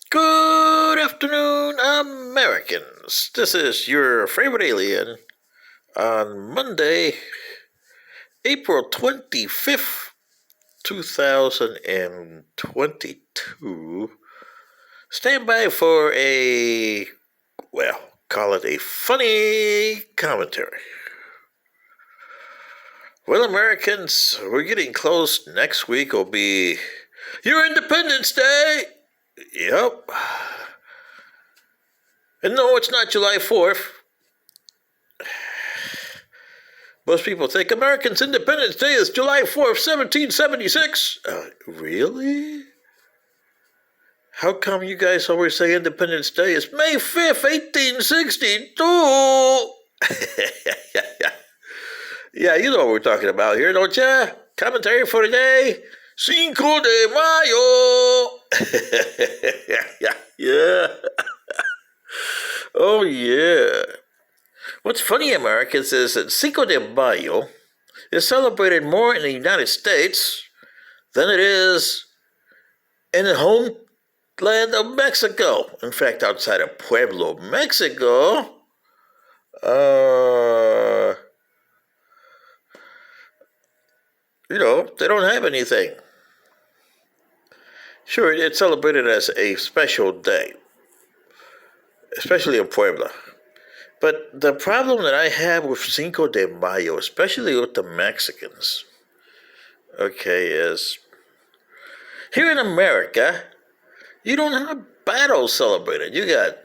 Good afternoon, Americans. This is your favorite alien on Monday, April 25th, 2022. Stand by for call it a funny commentary. Well, Americans, we're getting close. Next week will be your Independence Day. Yep. And no, it's not July 4th. Most people think Americans' Independence Day is July 4th, 1776. Really? How come you guys always say Independence Day is May 5th, 1862? Yeah, you know what we're talking about here, don't ya? Commentary for today. Cinco de Mayo. Yeah. Oh, yeah. What's funny, Americans, is that Cinco de Mayo is celebrated more in the United States than it is in the homeland of Mexico. In fact, outside of Pueblo, Mexico, they don't have anything. Sure, it's celebrated as a special day, especially in Puebla. But the problem that I have with Cinco de Mayo, especially with the Mexicans, is here in America, you don't have battles celebrated. You got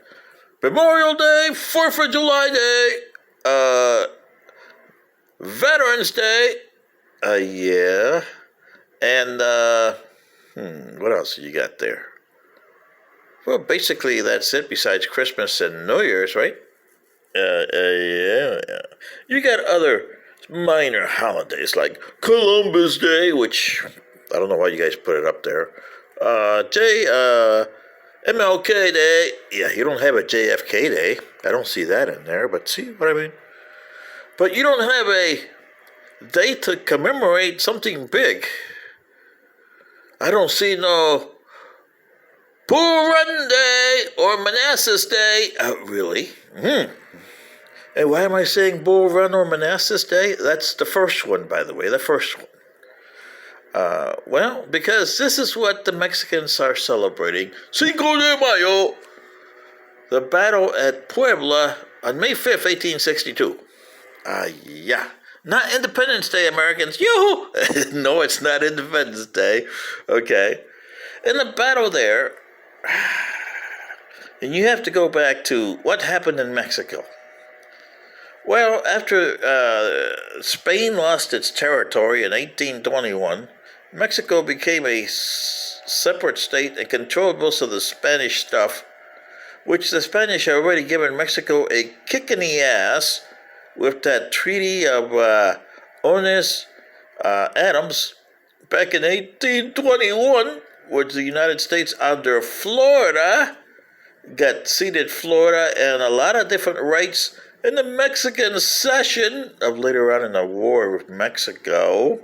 Memorial Day, 4th of July Day, Veterans Day, yeah, and, what else you got there? Well, basically that's it besides Christmas and New Year's, right? Yeah. You got other minor holidays like Columbus Day, which I don't know why you guys put it up there. MLK Day. Yeah, you don't have a JFK Day. I don't see that in there, but see what I mean? But you don't have a day to commemorate something big. I don't see no Bull Run Day or Manassas Day. Really? And why am I saying Bull Run or Manassas Day? That's the first one, by the way, the first one. Because this is what the Mexicans are celebrating. Cinco de Mayo, the battle at Puebla on May 5th, 1862. Yeah. Not Independence Day, Americans. Yoo-hoo! No, it's not Independence Day. Okay. In the battle there, and you have to go back to what happened in Mexico. Well, after Spain lost its territory in 1821, Mexico became a separate state and controlled most of the Spanish stuff, which the Spanish had already given Mexico a kick in the ass with that Treaty of Ones Adams back in 1821, which the United States under Florida got ceded Florida and a lot of different rights in the Mexican cession of later on in the war with Mexico.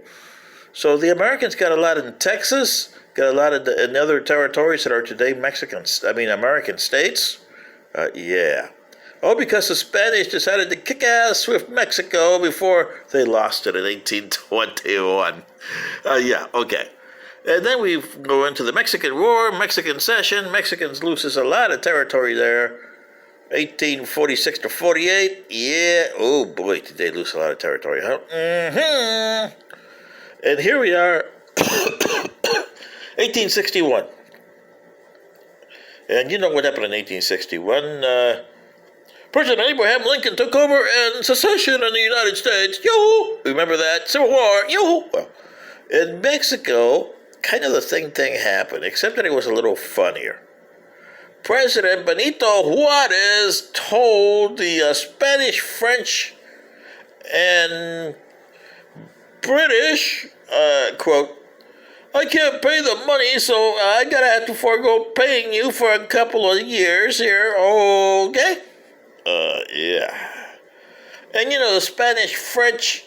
So the Americans got a lot in Texas, got a lot in other territories that are today American states. Yeah. Oh, because the Spanish decided to kick ass with Mexico before they lost it in 1821. Yeah, okay. And then we go into the Mexican War, Mexican cession. Mexicans loses a lot of territory there. 1846 to 48. Yeah. Oh, boy, did they lose a lot of territory, huh? Mm-hmm. And here we are, 1861. And you know what happened in 1861. President Abraham Lincoln took over and secession in the United States. Yoo-hoo! Remember that? Civil War. Yoo-hoo! Well, in Mexico, kind of the same thing happened, except that it was a little funnier. President Benito Juarez told the Spanish, French, and British, quote, I can't pay the money, so I gotta have to forego paying you for a couple of years here, okay? Yeah. And the Spanish, French,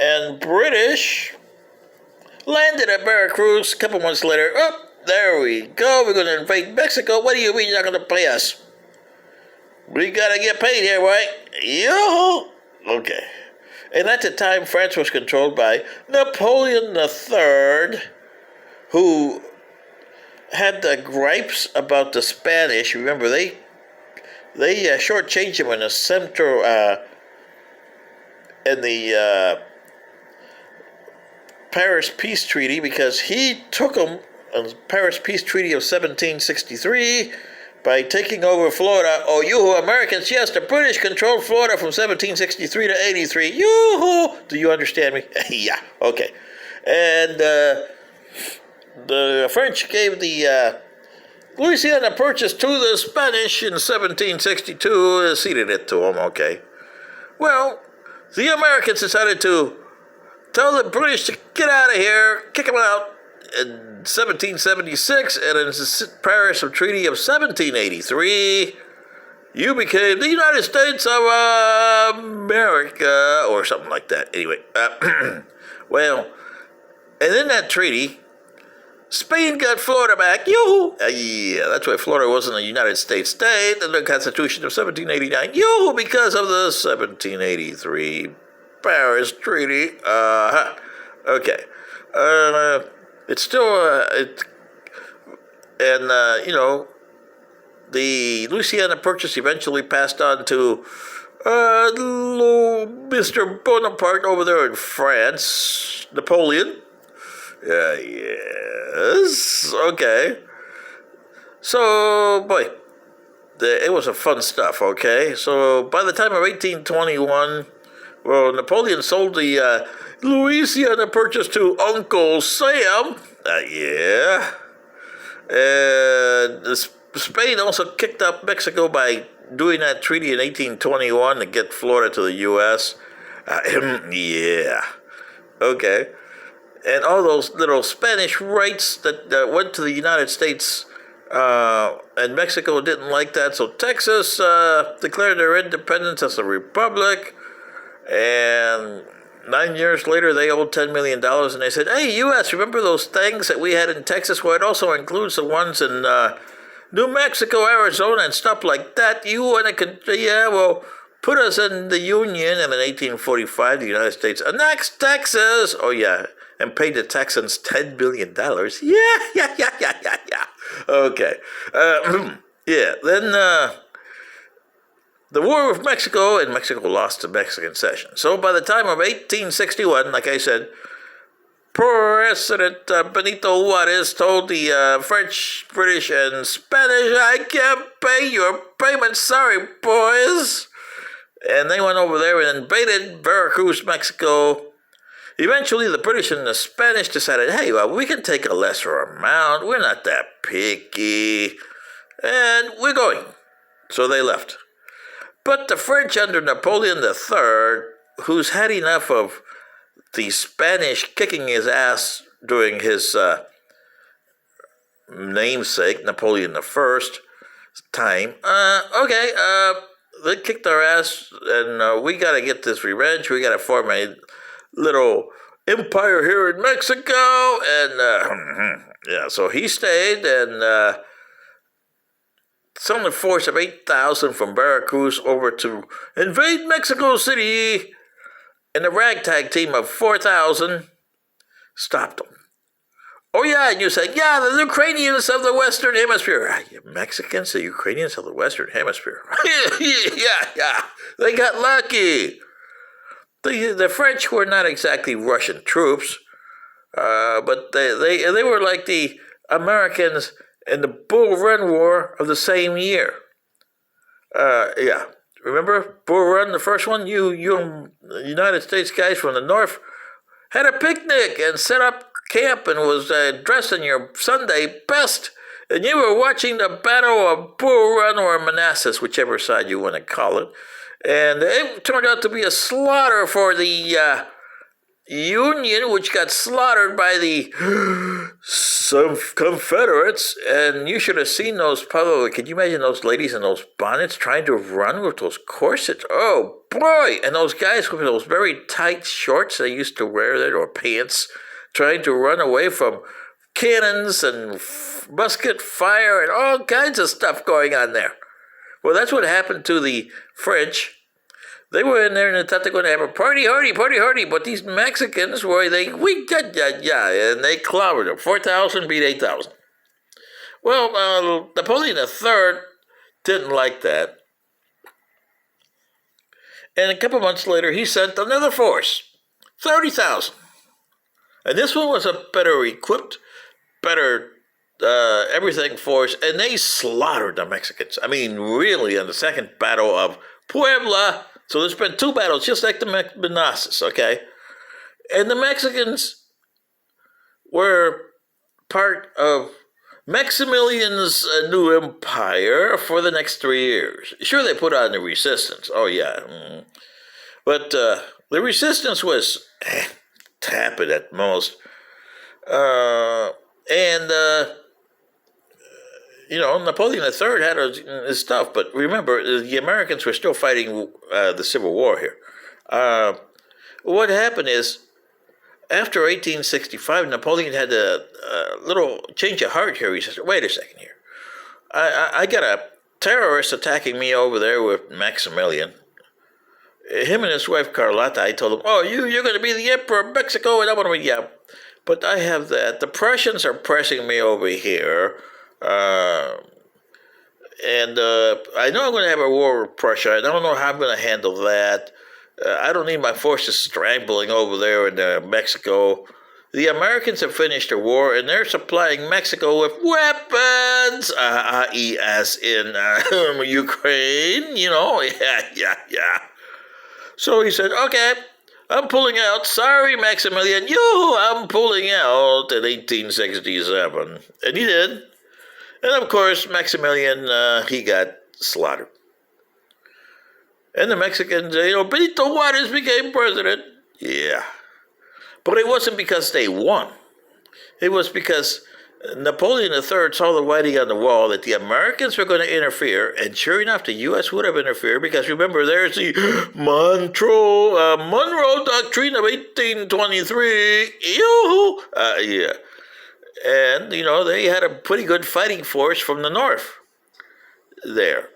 and British landed at Veracruz a couple months later. Oh, There we go. We're going to invade Mexico. What do you mean you're not going to pay us? We got to get paid here, right? Yo! Okay. And at the time, France was controlled by Napoleon III, who had the gripes about the Spanish. Remember, they shortchanged him in the Central in the Paris Peace Treaty because he took them in the Paris Peace Treaty of 1763 by taking over Florida. Oh, you Americans, yes, the British controlled Florida from 1763 to 83. Yoo-hoo! Do you understand me? Yeah, okay. And the French gave the Louisiana Purchase to the Spanish in 1762, ceded it to them, okay. Well, the Americans decided to tell the British to get out of here, kick them out in 1776, and in the Paris Treaty of 1783, you became the United States of America, or something like that. Anyway, well, and in that treaty, Spain got Florida back. Yoo-hoo! Yeah, that's why Florida wasn't a United States state in the Constitution of 1789. Yoo-hoo! Because of the 1783 Paris Treaty. Okay. It's still, the Louisiana Purchase eventually passed on to Mr. Bonaparte over there in France, Napoleon. Yes. Okay. So, boy, it was a fun stuff, okay? So, by the time of 1821, well, Napoleon sold the Louisiana Purchase to Uncle Sam. Yeah. And Spain also kicked up Mexico by doing that treaty in 1821 to get Florida to the U.S. Yeah. Okay. And all those little Spanish rights that went to the United States, and Mexico didn't like that, so Texas declared their independence as a republic, and 9 years later they owed $10 million, and they said, hey, U.S., remember those things that we had in Texas? Well, it also includes the ones in New Mexico, Arizona, and stuff like that. You want to, put us in the Union, and in 1845, the United States annexed Texas. Oh, yeah. And paid the Texans $10 billion. Yeah. Okay. Yeah. Then the War with Mexico, and Mexico lost the Mexican cession. So by the time of 1861, like I said, President Benito Juarez told the French, British, and Spanish, I can't pay your payments. Sorry, boys. And they went over there and invaded Veracruz, Mexico. Eventually, the British and the Spanish decided, hey, well, we can take a lesser amount. We're not that picky. And we're going. So they left. But the French under Napoleon III, who's had enough of the Spanish kicking his ass during his namesake, Napoleon I's time, they kicked our ass, and we got to get this revenge. We got to form a little empire here in Mexico, and so he stayed, and summoned a force of 8,000 from Veracruz over to invade Mexico City, and the ragtag team of 4,000 stopped them. Oh yeah, and you say, yeah, the Ukrainians of the Western Hemisphere. Mexicans, the Ukrainians of the Western Hemisphere. Yeah, they got lucky. The French were not exactly Russian troops, but they were like the Americans in the Bull Run War of the same year. Remember Bull Run, the first one? You United States guys from the north had a picnic and set up camp and was dressed in your Sunday best, and you were watching the Battle of Bull Run or Manassas, whichever side you want to call it. And it turned out to be a slaughter for the Union, which got slaughtered by the some Confederates. And you should have seen those, probably, can you imagine those ladies in those bonnets trying to run with those corsets? Oh, boy. And those guys with those very tight shorts they used to wear there, or pants, trying to run away from cannons and musket fire and all kinds of stuff going on there. Well, that's what happened to the French. They were in there and they thought they were going to have a party hardy, but these Mexicans were, and they clobbered them. 4,000 beat 8,000. Well, Napoleon III didn't like that. And a couple months later, he sent another force, 30,000. And this one was a better equipped, better everything force, and they slaughtered the Mexicans. I mean, really, in the Second Battle of Puebla. So there's been two battles, just like the Manassas, okay? And the Mexicans were part of Maximilian's new empire for the next 3 years. Sure, they put on the resistance. Oh, yeah. But the resistance was tepid at most. Napoleon III had his stuff, but remember, the Americans were still fighting the Civil War here. What happened is, after 1865, Napoleon had a little change of heart here. He says, wait a second here. I got a terrorist attacking me over there with Maximilian. Him and his wife Carlotta, I told him, oh, you're going to be the Emperor of Mexico, and I want to be, yeah. But I have that. The Prussians are pressing me over here. I know I'm going to have a war with Prussia. I don't know how I'm going to handle that. I don't need my forces scrambling over there in Mexico. The Americans have finished the war, and they're supplying Mexico with weapons, i.e. as in Ukraine, yeah. So he said, okay, I'm pulling out. Sorry, Maximilian. I'm pulling out in 1867. And he did. And of course, Maximilian, he got slaughtered. And the Mexicans, Benito Juarez became president. Yeah. But it wasn't because they won. It was because Napoleon III saw the writing on the wall that the Americans were going to interfere, and sure enough, the U.S. would have interfered, because remember, there's the Monroe Doctrine of 1823. Yeah. And, they had a pretty good fighting force from the north there.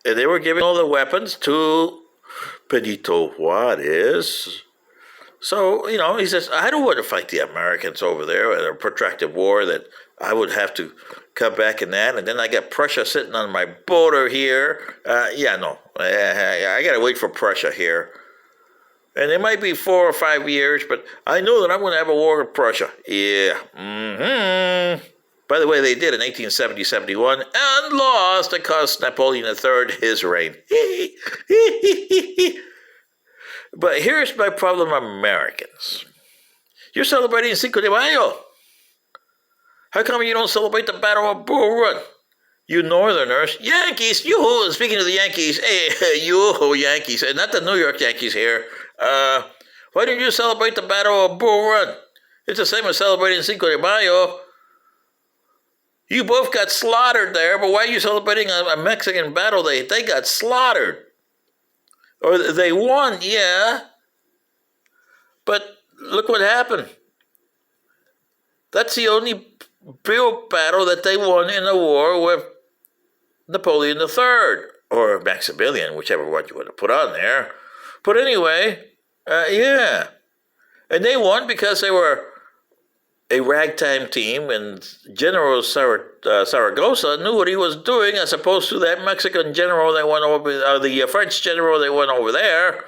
And they were giving all the weapons to Benito Juarez. So, he says, I don't want to fight the Americans over there in a protracted war that I would have to come back in that. And then I got Prussia sitting on my border here. I got to wait for Prussia here. And it might be 4 or 5 years, but I know that I'm going to have a war with Prussia. Yeah. Mm-hmm. By the way, they did in 1870-71 and lost. It cost Napoleon III his reign. But here's my problem, Americans. You're celebrating Cinco de Mayo. How come you don't celebrate the Battle of Bull Run? You Northerners, Yankees, yoo-hoo, speaking of the Yankees, hey, yoo-hoo, Yankees, and not the New York Yankees here. Why don't you celebrate the Battle of Bull Run? It's the same as celebrating Cinco de Mayo. You both got slaughtered there, but why are you celebrating a Mexican battle? They got slaughtered. Or they won, yeah. But look what happened. That's the only real battle that they won in the war with Napoleon III, or Maximilian, whichever one you want to put on there. But anyway, yeah. And they won because they were a ragtime team, and General Zaragoza knew what he was doing, as opposed to that Mexican general that went over, the French general that went over there.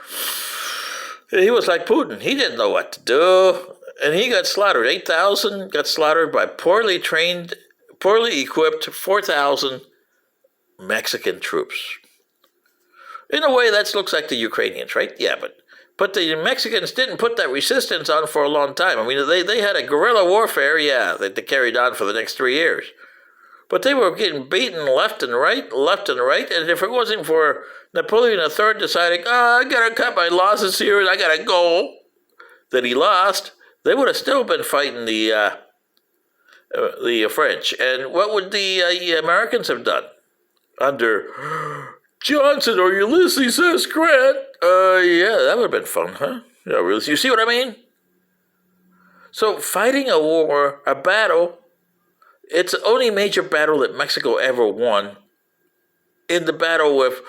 He was like Putin. He didn't know what to do, and he got slaughtered. 8,000 got slaughtered by poorly trained, poorly equipped 4,000 Mexican troops. In a way, that looks like the Ukrainians, right? Yeah, but the Mexicans didn't put that resistance on for a long time. I mean, they had a guerrilla warfare, yeah, that they carried on for the next 3 years. But they were getting beaten left and right. And if it wasn't for Napoleon III deciding, I got to cut my losses here and I got to go, that he lost, they would have still been fighting the French. And what would the Americans have done under Johnson or Ulysses S. Grant? Yeah, that would have been fun, huh? Yeah, really. You see what I mean? So fighting a war, a battle, It's the only major battle that Mexico ever won. In the battle with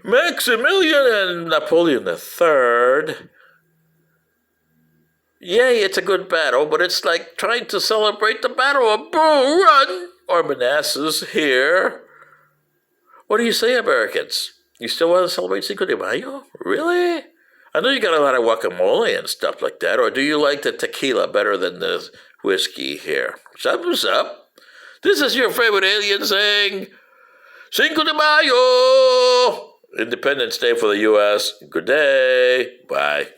Maximilian and Napoleon III. Yay, it's a good battle, but it's like trying to celebrate the Battle of Bull Run or Manassas here. What do you say, Americans? You still want to celebrate Cinco de Mayo? Really? I know you got a lot of guacamole and stuff like that, or do you like the tequila better than the whiskey here? Thumbs up. This is your favorite alien saying, Cinco de Mayo! Independence Day for the U.S. Good day. Bye.